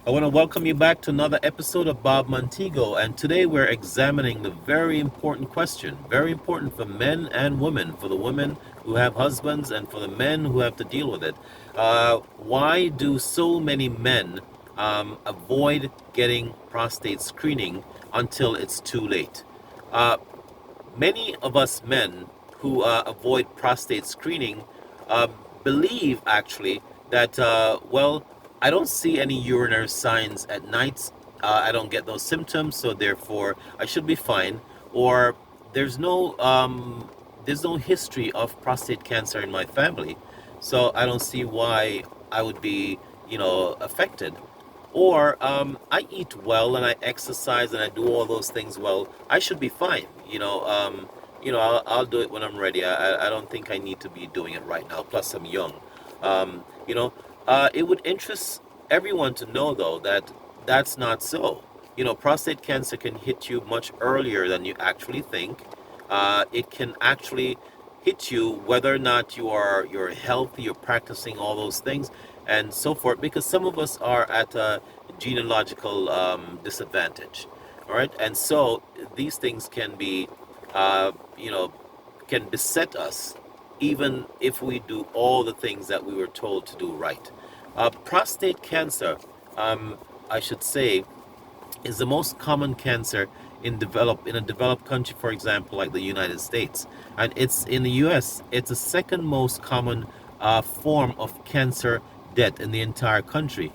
I want to welcome you back to another episode of Bob Montego, and today we're examining the very important question, very important for men and women, for the women who have husbands and for the men who have to deal with it. Why do so many men avoid getting prostate screening until it's too late? Uh, Many of us men who avoid prostate screening uh, believe actually that, I don't see any urinary signs at night. I don't get those symptoms, so therefore I should be fine. Or there's no there's no history of prostate cancer in my family, so I don't see why I would be, affected. Or I eat well and I exercise and I do all those things well. I should be fine. I'll do it when I'm ready. I don't think I need to be doing it right now. Plus, I'm young. Um, you know, it would interest everyone to know though that that's not so. Prostate cancer can hit you much earlier than you actually think. It can actually hit you whether or not you're healthy, you're practicing all those things, and so forth. Because some of us are at a genealogical disadvantage. All right, and so these things can be, uh, you know, can beset us, even if we do all the things that we were told to do right. Prostate cancer, I should say, is the most common cancer in a developed country, for example, like the United States. And it's in the U.S. It's the second most common form of cancer death in the entire country,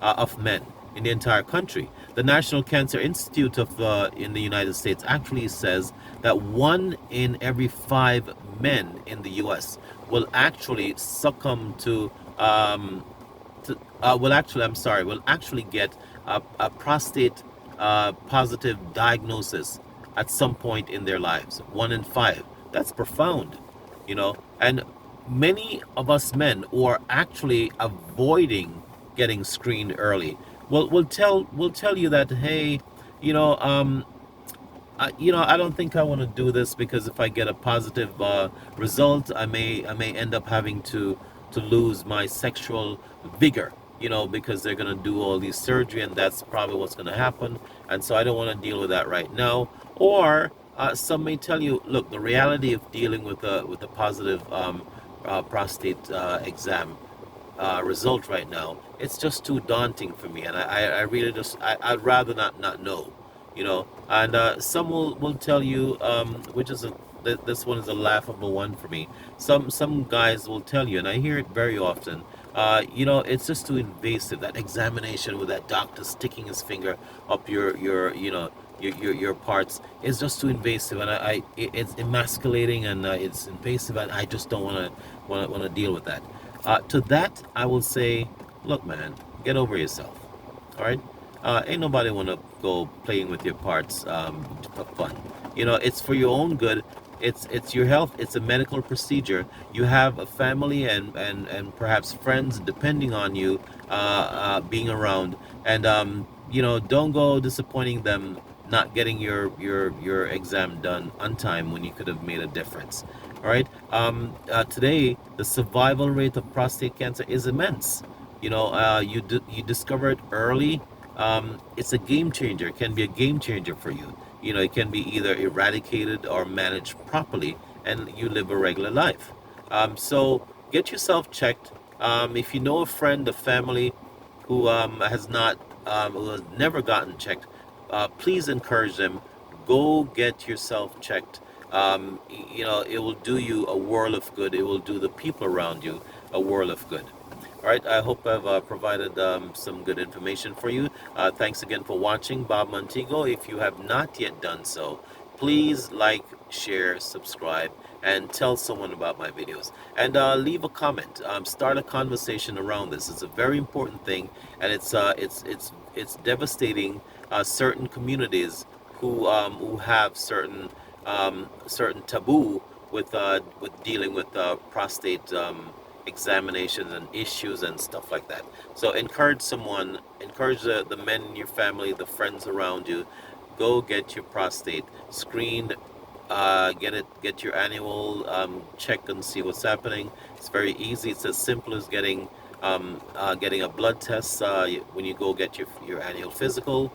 of men in the entire country. The National Cancer Institute of in the United States actually says that 1 in every 5 men in the U.S. will actually succumb will actually get a prostate positive diagnosis at some point in their lives. 1 in 5. That's profound, and many of us men who are actually avoiding getting screened early will tell you that, hey, you know um I don't think I want to do this, because if I get a positive result, I may end up having to lose my sexual vigor, because they're going to do all these surgery, and that's probably what's going to happen, and so I don't want to deal with that right now. Or some may tell you, look, the reality of dealing with a positive prostate exam result right now, it's just too daunting for me, and I really I'd rather not know, and some will tell you, which is this one is a laughable one for me. Some guys will tell you, and I hear it very often, it's just too invasive, that examination with that doctor sticking his finger up your parts is just too invasive, and it's emasculating, and it's invasive, and I just don't want to deal with that. To that, I will say, look, man, get over yourself. All right, ain't nobody want to go playing with your parts for fun. It's for your own good. It's your health. It's a medical procedure. You have a family and perhaps friends depending on you being around, and don't go disappointing them, not getting your exam done on time when you could have made a difference. All right. Today, the survival rate of prostate cancer is immense. You discover it early. It's a game changer. It can be a game changer for you. It can be either eradicated or managed properly, and you live a regular life. So get yourself checked. If you know a friend, a family who who has never gotten checked, please encourage them. Go get yourself checked. It will do you a world of good. It will do the people around you a world of good. All right, I hope I've provided some good information for you. Thanks again for watching Bob Montego. If you have not yet done so, please like, share, subscribe, and tell someone about my videos. And leave a comment. Start a conversation around this. It's a very important thing, and it's devastating certain communities who have certain taboo with dealing with prostate examinations and issues and stuff like that. So encourage the men in your family, the friends around you, go get your prostate screened. Get your annual check and see what's happening. It's very easy. It's as simple as getting getting a blood test when you go get your annual physical.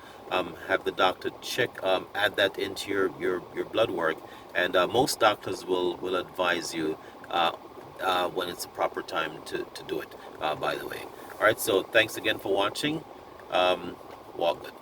Have the doctor check, add that into your blood work, and most doctors will advise you when it's the proper time to do it, by the way. All right, so thanks again for watching. Walk good.